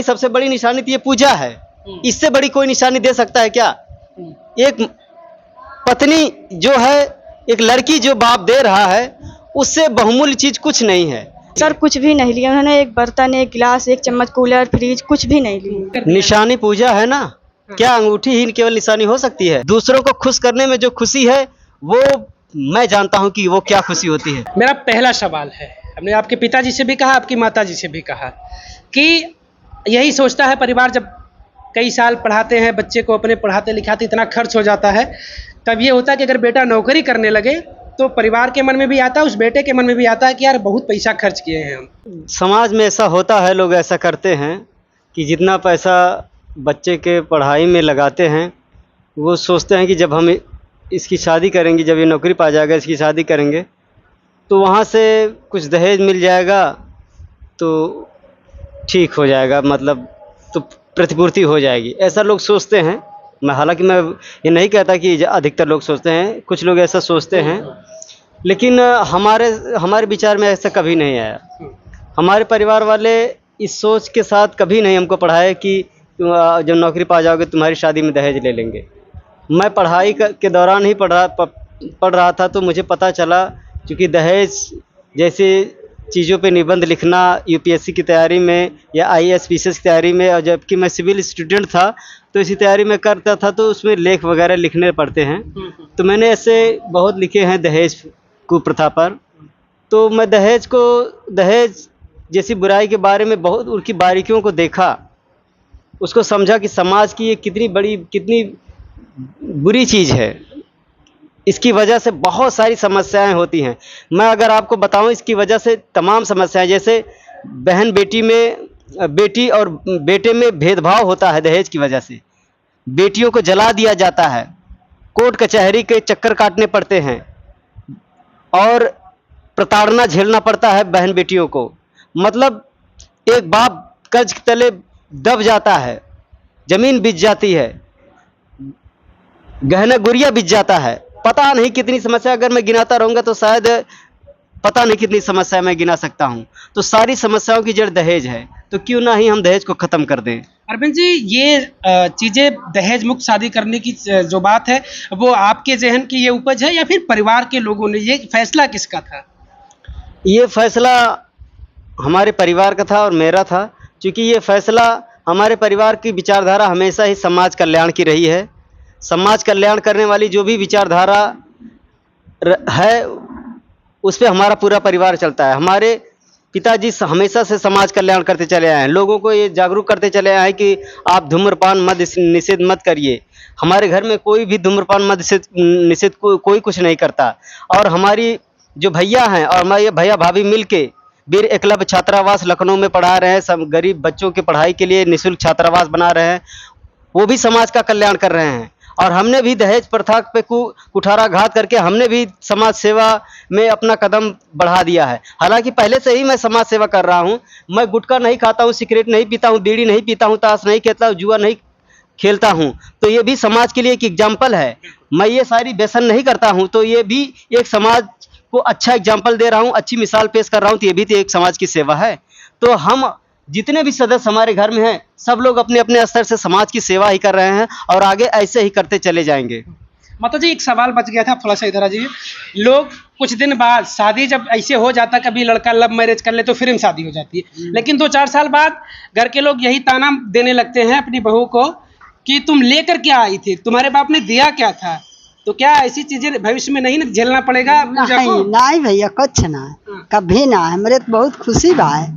सबसे बड़ी निशानी तो ये पूजा है, इससे बड़ी कोई निशानी दे सकता है क्या? एक पत्नी जो है, एक लड़की जो बाप दे रहा है, उससे बहुमूल्य चीज कुछ नहीं है। सर कुछ भी नहीं लिया उन्होंने, एक बर्तन, एक गिलास, एक चम्मच, कूलर, फ्रिज कुछ भी नहीं लिया। निशानी पूजा है ना, क्या अंगूठी ही केवल निशानी हो सकती है? दूसरों को खुश करने में जो खुशी है वो मैं जानता हूँ कि वो क्या खुशी होती है। मेरा पहला सवाल है, हमने आपके पिताजी से भी कहा, आपकी माताजी से भी कहा कि यही सोचता है परिवार, जब कई साल पढ़ाते हैं बच्चे को, अपने पढ़ाते लिखाते इतना खर्च हो जाता है, तब ये होता है कि अगर बेटा नौकरी करने लगे तो परिवार के मन में भी आता है, उस बेटे के मन में भी आता है कि यार बहुत पैसा खर्च किए हैं हम। समाज में ऐसा होता है, लोग ऐसा करते हैं कि जितना पैसा बच्चे के पढ़ाई में लगाते हैं, वो सोचते हैं कि जब हम इसकी शादी करेंगे, जब ये नौकरी पा जाएगा, इसकी शादी करेंगे तो वहाँ से कुछ दहेज मिल जाएगा तो ठीक हो जाएगा, मतलब तो प्रतिपूर्ति हो जाएगी, ऐसा लोग सोचते हैं। हालांकि मैं ये नहीं कहता कि अधिकतर लोग सोचते हैं, कुछ लोग ऐसा सोचते हैं, लेकिन हमारे विचार में ऐसा कभी नहीं आया। हमारे परिवार वाले इस सोच के साथ कभी नहीं हमको पढ़ाए कि जब नौकरी पा जाओगे तुम्हारी शादी में दहेज ले लेंगे। मैं पढ़ाई के दौरान ही पढ़ रहा था तो मुझे पता चला, क्योंकि दहेज जैसे चीज़ों पे निबंध लिखना यूपीएससी की तैयारी में या आईएएस पीसीएस की तैयारी में, और जबकि मैं सिविल स्टूडेंट था तो इसी तैयारी में करता था, तो उसमें लेख वगैरह लिखने पड़ते हैं। तो मैंने ऐसे बहुत लिखे हैं दहेज कुप्रथा पर। तो मैं दहेज जैसी बुराई के बारे में बहुत उनकी बारीकियों को देखा, उसको समझा कि समाज की ये कितनी बुरी चीज़ है। इसकी वजह से बहुत सारी समस्याएं होती हैं। मैं अगर आपको बताऊं, इसकी वजह से तमाम समस्याएं, जैसे बहन बेटी और बेटे में भेदभाव होता है दहेज की वजह से, बेटियों को जला दिया जाता है, कोर्ट कचहरी के चक्कर काटने पड़ते हैं और प्रताड़ना झेलना पड़ता है बहन बेटियों को। मतलब एक बाप कर्ज के तले दब जाता है, जमीन बिक जाती है, गहना गुड़िया बिक जाता है, पता नहीं कितनी समस्या, अगर मैं गिनाता रहूँगा तो शायद पता नहीं कितनी समस्या मैं गिना सकता हूँ। तो सारी समस्याओं की जड़ दहेज है, तो क्यों ना ही हम दहेज को ख़त्म कर दें। अरविंद जी, ये चीज़ें दहेज मुक्त शादी करने की जो बात है, वो आपके जहन की ये उपज है या फिर परिवार के लोगों ने, ये फैसला किसका था? ये फैसला हमारे परिवार का था और मेरा था, क्योंकि ये फैसला हमारे परिवार की विचारधारा हमेशा ही समाज कल्याण की रही है। समाज कल्याण करने वाली जो भी विचारधारा है उस पे हमारा पूरा परिवार चलता है। हमारे पिताजी हमेशा से समाज कल्याण करते चले आए हैं, लोगों को ये जागरूक करते चले आए हैं कि आप धूम्रपान मद निषेध मत करिए। हमारे घर में कोई भी धूम्रपान मद निषेध कोई कुछ नहीं करता। और हमारी जो भैया हैं और हमारे भैया भाभी मिलके वीर एकलव्य छात्रावास लखनऊ में पढ़ा रहे हैं, सब गरीब बच्चों की पढ़ाई के लिए निःशुल्क छात्रावास बना रहे हैं, वो भी समाज का कल्याण कर रहे हैं। और हमने भी दहेज प्रथा पे कुठाराघात करके हमने भी समाज सेवा में अपना कदम बढ़ा दिया है। हालांकि पहले से ही मैं समाज सेवा कर रहा हूँ। मैं गुटखा नहीं खाता हूँ, सिगरेट नहीं पीता हूँ, बीड़ी नहीं पीता हूँ, ताश नहीं खेलता हूँ, जुआ नहीं खेलता हूँ, तो ये भी समाज के लिए एक एग्जाम्पल है। मैं ये सारी व्यसन नहीं करता हूँ, तो ये भी एक समाज को अच्छा एग्जाम्पल दे रहा हूँ, अच्छी मिसाल पेश कर रहा हूँ, तो ये भी तो एक समाज की सेवा है। तो हम जितने भी सदस्य हमारे घर में हैं, सब लोग अपने अपने स्तर से समाज की सेवा ही कर रहे हैं और आगे ऐसे ही करते चले जाएंगे। माता जी, एक सवाल बच गया था, थोड़ा सा इधर आ जाइए। लोग कुछ दिन बाद शादी जब ऐसे हो जाता, कभी लड़का लव मैरिज कर ले तो फिर शादी हो जाती है, लेकिन 2-4 साल बाद घर के लोग यही ताना देने लगते हैं अपनी बहू को कि तुम लेकर क्या आई थी, तुम्हारे बाप ने दिया क्या था। तो क्या ऐसी चीजें भविष्य में नहीं झेलना पड़ेगा? नहीं भैया, कुछ ना, कभी ना, हमरे तो बहुत खुशी बा है।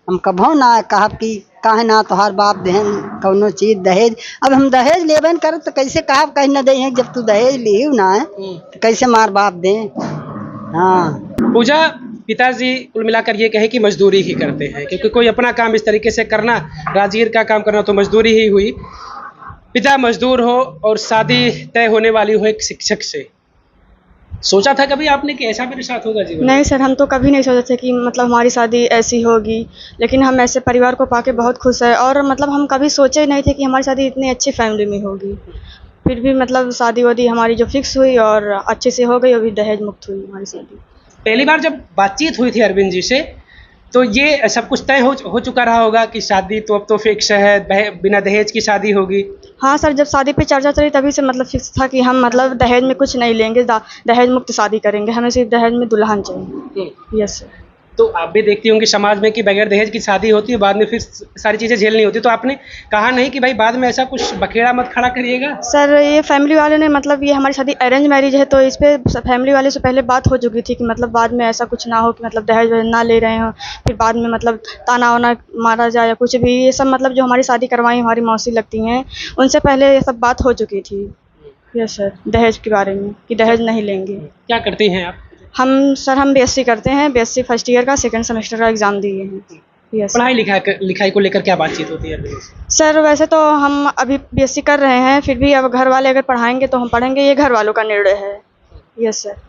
हम कभो ना कहा कि काहे ना तोहार बाप देहन कौनो चीज दहेज। अब हम दहेज लेबन कर तो कैसे कहा कहीं न दे, जब तू दहेज ली ना है तो कैसे मार बाप दे। हाँ पूजा, पिताजी कुल मिलाकर ये कहे कि मजदूरी ही करते हैं, क्योंकि कोई अपना काम इस तरीके से करना, राजगीर का काम करना तो मजदूरी ही हुई। पिता मजदूर हो और शादी तय होने वाली हो एक शिक्षक से, सोचा था कभी आपने कि ऐसा मेरे साथ होगा जीवन? नहीं सर, हम तो कभी नहीं सोचे थे कि मतलब हमारी शादी ऐसी होगी, लेकिन हम ऐसे परिवार को पाके बहुत खुश है। और मतलब हम कभी सोचे नहीं थे कि हमारी शादी इतनी अच्छी फैमिली में होगी। फिर भी मतलब शादी वादी हमारी जो फिक्स हुई और अच्छे से हो गई, अभी दहेज मुक्त हुई हमारी शादी। पहली बार जब बातचीत हुई थी अरविंद जी से, तो ये सब कुछ तय हो चुका रहा होगा कि शादी तो अब तो फिक्स है, बिना दहेज की शादी होगी। हाँ सर, जब शादी पे चर्चा चली तभी से मतलब फिक्स था कि हम मतलब दहेज में कुछ नहीं लेंगे, दहेज मुक्त शादी करेंगे, हमें सिर्फ दहेज में दुल्हन चाहिए। Yes sir. तो आप भी देखती होंगी समाज में कि बगैर दहेज की शादी होती है, बाद में फिर सारी चीज़ें झेलनी होती, तो आपने कहा नहीं कि भाई बाद में ऐसा कुछ बखेड़ा मत खड़ा करिएगा? सर ये फैमिली वाले ने मतलब ये हमारी शादी अरेंज मैरिज है, तो इस पे फैमिली वाले से पहले बात हो चुकी थी कि मतलब बाद में ऐसा कुछ ना हो कि मतलब दहेज वहेज ना ले रहे हो, फिर बाद में मतलब ताना वाना मारा जाए या कुछ भी। ये सब मतलब जो हमारी शादी करवाई हमारी मौसी लगती हैं, उनसे पहले ये सब बात हो चुकी थी। यस सर, दहेज के बारे में कि दहेज नहीं लेंगे। क्या करती हैं आप? हम बीएससी करते हैं, बीएससी फर्स्ट ईयर का सेकंड सेमेस्टर का एग्ज़ाम दिए हैं। यस पढ़ाई लिखाई को लेकर क्या बातचीत होती है? सर, वैसे तो हम अभी बीएससी कर रहे हैं, फिर भी अब घर वाले अगर पढ़ाएंगे तो हम पढ़ेंगे, ये घर वालों का निर्णय है। Yes sir.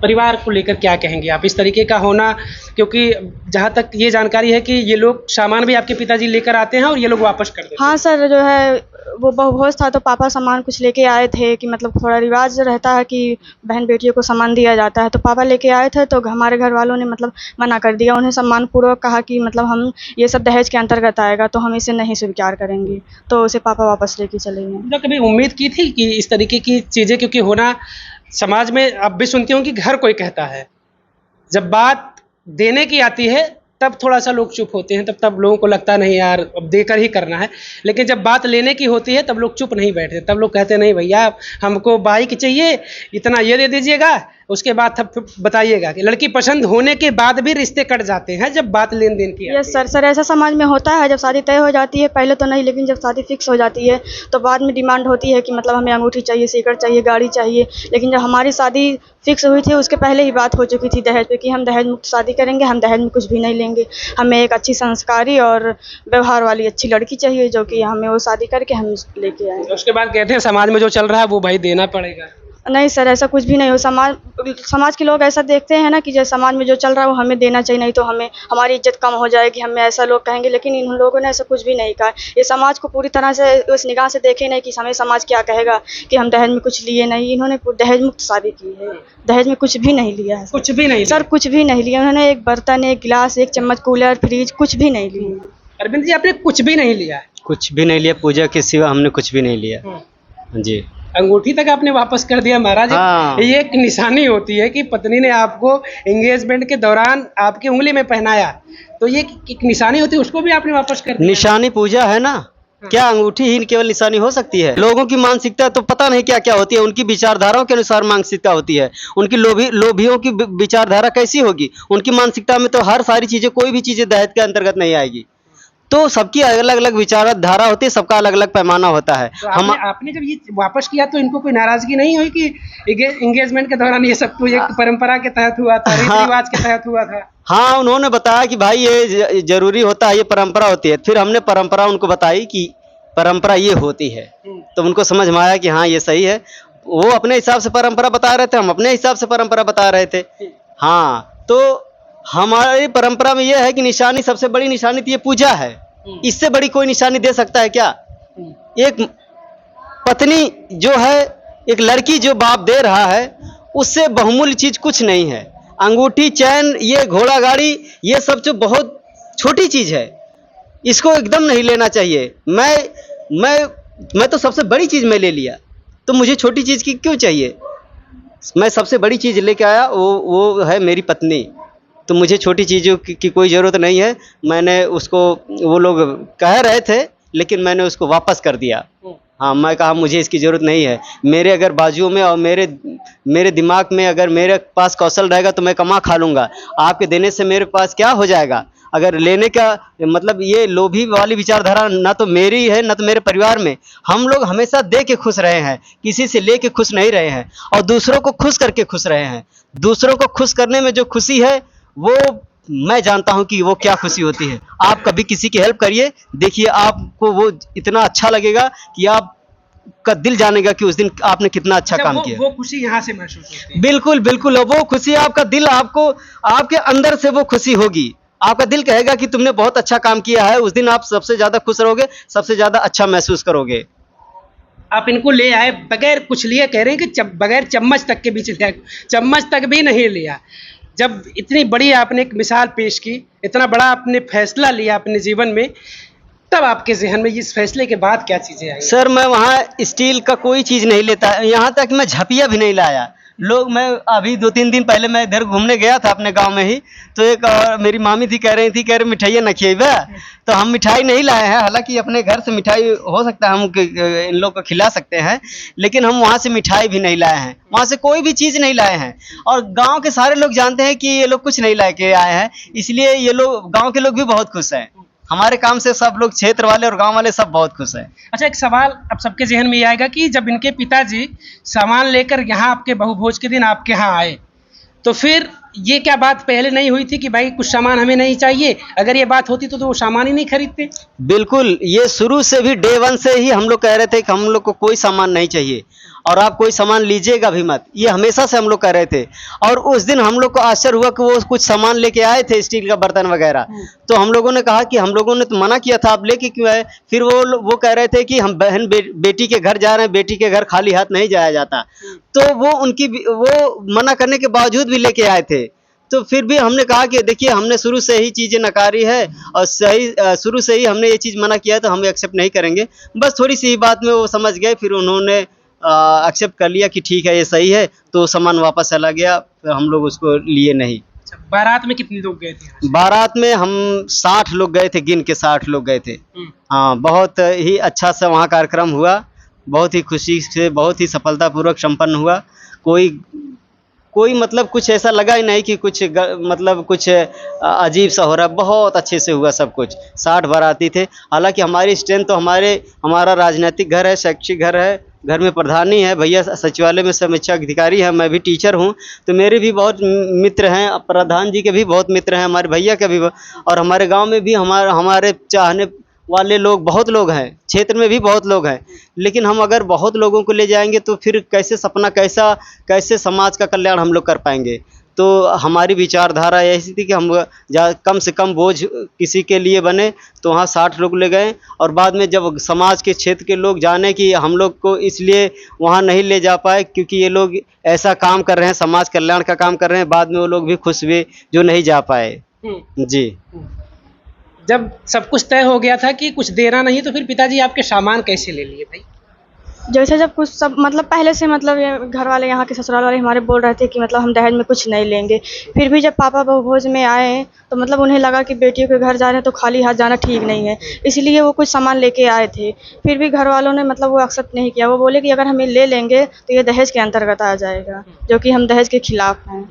परिवार को लेकर क्या कहेंगे आप, इस तरीके का होना? क्योंकि जहाँ तक ये जानकारी है कि ये लोग सामान भी आपके पिताजी लेकर आते हैं और ये लोग वापस कर देते हैं। हाँ सर, जो है वो बहुभोज था तो पापा सामान कुछ लेके आए थे कि मतलब थोड़ा रिवाज रहता है कि बहन बेटियों को सामान दिया जाता है, तो पापा लेके आए थे तो हमारे घर वालों ने मतलब मना कर दिया। उन्हें सम्मानपूर्वक कहा कि मतलब हम ये सब दहेज के अंतर्गत आएगा तो हम इसे नहीं स्वीकार करेंगे, तो उसे पापा वापस लेके चले गए। मतलब कभी उम्मीद की थी कि इस तरीके की चीज़ें, क्योंकि होना समाज में आप भी सुनती होंगी कि हर कोई कहता है, जब बात देने की आती है तब थोड़ा सा लोग चुप होते हैं, तब लोगों को लगता नहीं यार अब देकर ही करना है, लेकिन जब बात लेने की होती है तब लोग चुप नहीं बैठते, तब लोग कहते नहीं भैया हमको बाइक चाहिए, इतना ये दे दीजिएगा, उसके बाद तब बताइएगा। कि लड़की पसंद होने के बाद भी रिश्ते कट जाते हैं जब बात लेन देन की आती है। यस सर, ऐसा समाज में होता है। जब शादी तय हो जाती है, पहले तो नहीं, लेकिन जब शादी फिक्स हो जाती है तो बाद में डिमांड होती है कि मतलब हमें अंगूठी चाहिए, सीकड़ चाहिए, गाड़ी चाहिए। लेकिन जब हमारी शादी फिक्स हुई थी उसके पहले ही बात हो चुकी थी दहेज पे कि हम दहेज मुक्त शादी करेंगे, हम दहेज में कुछ भी नहीं लेंगे, हमें एक अच्छी संस्कारी और व्यवहार वाली अच्छी लड़की चाहिए जो कि हमें वो शादी करके हम लेके आए। उसके बाद कहते हैं समाज में जो चल रहा है वो भाई देना पड़ेगा। नहीं सर, ऐसा कुछ भी नहीं हो। समाज के लोग ऐसा देखते हैं ना कि जो समाज में जो चल रहा है वो हमें देना चाहिए, नहीं तो हमें हमारी इज्जत कम हो जाएगी, हमें ऐसा लोग कहेंगे। लेकिन इन लोगों ने ऐसा कुछ भी नहीं कहा। ये समाज को पूरी तरह से उस निगाह से देखे नहीं कि हमें समाज क्या कहेगा कि हम दहेज में कुछ लिए नहीं। इन्होंने दहेज मुक्त शादी की है, दहेज में कुछ भी नहीं लिया है। कुछ भी नहीं सर, कुछ भी नहीं लिया। उन्होंने एक बर्तन, एक गिलास, एक चम्मच, कूलर, फ्रिज कुछ भी नहीं लिया। अरविंद जी, आपने कुछ भी नहीं लिया? कुछ भी नहीं लिया, पूजा के सिवा हमने कुछ भी नहीं लिया। जी। अंगूठी तक आपने वापस कर दिया महाराज। हाँ। ये एक निशानी होती है कि पत्नी ने आपको एंगेजमेंट के दौरान आपकी उंगली में पहनाया, तो ये एक निशानी होती है, उसको भी आपने वापस कर दिया। निशानी पूजा है ना, क्या अंगूठी ही केवल निशानी हो सकती है? लोगों की मानसिकता तो पता नहीं क्या क्या होती है, उनकी विचारधाराओं के अनुसार मानसिकता होती है। उनकी लोभियों की विचारधारा कैसी होगी? उनकी मानसिकता में तो हर सारी चीजें, कोई भी चीजें दहेज के अंतर्गत नहीं आएगी। तो सबकी अलग अलग विचारधारा होती है, सबका अलग अलग पैमाना होता है। तो आपने जब ये वापस किया तो इनको कोई नाराजगी नहीं हुई कि एंगेजमेंट के दौरान ये सब तो एक परंपरा के तहत हुआ था, रीति रिवाज के तहत हुआ था? हाँ, उन्होंने बताया कि भाई ये जरूरी होता है, ये परंपरा होती है। फिर हमने परंपरा उनको बताई कि परंपरा ये होती है, तो उनको समझ में आया कि हाँ ये सही है। वो अपने हिसाब से परंपरा बता रहे थे, हम अपने हिसाब से परंपरा बता रहे थे। हाँ, तो हमारी परंपरा में यह है कि निशानी, सबसे बड़ी निशानी तो ये पूजा है। इससे बड़ी कोई निशानी दे सकता है क्या? एक पत्नी जो है, एक लड़की जो बाप दे रहा है, उससे बहुमूल्य चीज कुछ नहीं है। अंगूठी, चैन, ये घोड़ा गाड़ी, ये सब जो बहुत छोटी चीज है, इसको एकदम नहीं लेना चाहिए। मैं तो सबसे बड़ी चीज मैं ले लिया, तो मुझे छोटी चीज की क्यों चाहिए? मैं सबसे बड़ी चीज लेके आया, वो है मेरी पत्नी, तो मुझे छोटी चीज़ों की कोई ज़रूरत नहीं है। मैंने उसको, वो लोग कह रहे थे लेकिन मैंने उसको वापस कर दिया। हाँ, मैं कहा मुझे इसकी ज़रूरत नहीं है। मेरे अगर बाजुओं में और मेरे दिमाग में अगर मेरे पास कौशल रहेगा तो मैं कमा खा लूँगा। आपके देने से मेरे पास क्या हो जाएगा? अगर लेने का मतलब ये लोभी वाली विचारधारा ना तो मेरी है ना तो मेरे परिवार में। हम लोग हमेशा दे के खुश रहे हैं, किसी से ले के खुश नहीं रहे हैं, और दूसरों को खुश करके खुश रहे हैं। दूसरों को खुश करने में जो खुशी है वो मैं जानता हूं कि वो क्या खुशी होती है। आप कभी किसी की हेल्प करिए, देखिए आपको वो इतना अच्छा लगेगा कि आपका दिल जानेगा कि उस दिन आपने कितना अच्छा काम किया। वो खुशी यहाँ से महसूस होती है। बिल्कुल बिल्कुल, वो खुशी आपका दिल, आपको आपके अंदर से वो खुशी होगी। आपका दिल कहेगा कि तुमने बहुत अच्छा काम किया है। उस दिन आप सबसे ज्यादा खुश रहोगे, सबसे ज्यादा अच्छा महसूस करोगे। आप इनको ले आए बगैर कुछ लिए, कह रहे हैं कि बगैर चम्मच तक के बीच, चम्मच तक भी नहीं लिया। जब इतनी बड़ी आपने एक मिसाल पेश की, इतना बड़ा आपने फैसला लिया अपने जीवन में, तब आपके जहन में इस फैसले के बाद क्या चीज़ें आई? सर मैं वहाँ स्टील का कोई चीज़ नहीं लेता, यहाँ तक मैं झपिया भी नहीं लाया। लोग, मैं अभी 2-3 दिन पहले मैं इधर घूमने गया था अपने गांव में ही, तो एक और मेरी मामी थी, कह रही मिठाइयाँ न खिएबा, तो हम मिठाई नहीं लाए हैं। हालांकि अपने घर से मिठाई हो सकता है हम इन लोग को खिला सकते हैं, लेकिन हम वहाँ से मिठाई भी नहीं लाए हैं, वहाँ से कोई भी चीज़ नहीं लाए हैं। और गाँव के सारे लोग जानते हैं कि ये लोग कुछ नहीं ला के आए हैं, इसलिए ये लोग, गाँव के लोग भी बहुत खुश हैं हमारे काम से। सब लोग, क्षेत्र वाले और गांव वाले सब बहुत खुश हैं। अच्छा, एक सवाल अब सबके जहन में ये आएगा कि जब इनके पिताजी सामान लेकर यहाँ आपके बहुभोज के दिन आपके यहाँ आए, तो फिर ये क्या बात पहले नहीं हुई थी कि भाई कुछ सामान हमें नहीं चाहिए? अगर ये बात होती तो वो सामान ही नहीं खरीदते। बिल्कुल, ये शुरू से भी डे 1 से ही हम लोग कह रहे थे कि हम लोग को कोई सामान नहीं चाहिए और आप कोई सामान लीजिएगा भी मत, ये हमेशा से हम लोग कह रहे थे। और उस दिन हम लोग को आश्चर्य हुआ कि वो कुछ सामान लेके आए थे, स्टील का बर्तन वगैरह, तो हम लोगों ने कहा कि हम लोगों ने तो मना किया था, आप लेके क्यों आए? फिर वो कह रहे थे कि हम बहन बेटी के घर जा रहे हैं, बेटी के घर खाली हाथ नहीं जाया जाता, तो वो मना करने के बावजूद भी लेके आए थे। तो फिर भी हमने कहा कि देखिए, हमने शुरू से ही चीज़ें नकारी है और शुरू से ही हमने ये चीज़ मना किया है, तो हम एक्सेप्ट नहीं करेंगे। बस थोड़ी सी बात में वो समझ गए, फिर उन्होंने एक्सेप्ट कर लिया कि ठीक है, ये सही है, तो सामान वापस चला गया, फिर हम लोग उसको लिए नहीं। अच्छा, बारात में कितने लोग गए थे यहाँ से? बारात में हम 60 लोग गए थे, गिन के 60 लोग गए थे। हाँ, बहुत ही अच्छा सा वहाँ कार्यक्रम हुआ, बहुत ही खुशी से, बहुत ही सफलतापूर्वक संपन्न हुआ। कोई मतलब कुछ ऐसा लगा ही नहीं कि मतलब कुछ अजीब सा हो रहा है, बहुत अच्छे से हुआ सब कुछ। 60 बाराती थे। हालांकि हमारी स्ट्रेंथ तो हमारा राजनीतिक घर है, शैक्षिक घर है, घर में प्रधानी है, भैया सचिवालय में समीक्षा अधिकारी है, मैं भी टीचर हूँ, तो मेरे भी बहुत मित्र हैं, प्रधान जी के भी बहुत मित्र हैं, हमारे भैया के भी, और हमारे गाँव में भी हमारे चाहने वाले लोग बहुत लोग हैं, क्षेत्र में भी बहुत लोग हैं। लेकिन हम अगर बहुत लोगों को ले जाएंगे तो फिर कैसे समाज का कल्याण हम लोग कर पाएंगे? तो हमारी विचारधारा ऐसी थी कि हम कम से कम बोझ किसी के लिए बने, तो वहाँ 60 लोग ले गए। और बाद में जब समाज के क्षेत्र के लोग जाने कि हम लोग को इसलिए वहाँ नहीं ले जा पाए क्योंकि ये लोग ऐसा काम कर रहे हैं, समाज कल्याण का काम कर रहे हैं, बाद में वो लोग भी खुश हुए जो नहीं जा पाए। जी। जब सब कुछ तय हो गया था कि कुछ देना नहीं, तो फिर पिताजी आपके सामान कैसे ले लिए भाई? जैसे जब कुछ सब मतलब पहले से मतलब ये घर वाले, यहाँ के ससुराल वाले हमारे बोल रहे थे कि मतलब हम दहेज में कुछ नहीं लेंगे। फिर भी जब पापा बहुभोज में आए तो मतलब उन्हें लगा कि बेटियों के घर जा रहे हैं तो खाली हाथ जाना ठीक नहीं है, इसलिए वो कुछ सामान लेके आए थे। फिर भी घर वालों ने मतलब वो एक्सेप्ट नहीं किया, वो बोले कि अगर हम ये ले लेंगे तो ये दहेज के अंतर्गत आ जाएगा, जो कि हम दहेज के खिलाफ हैं।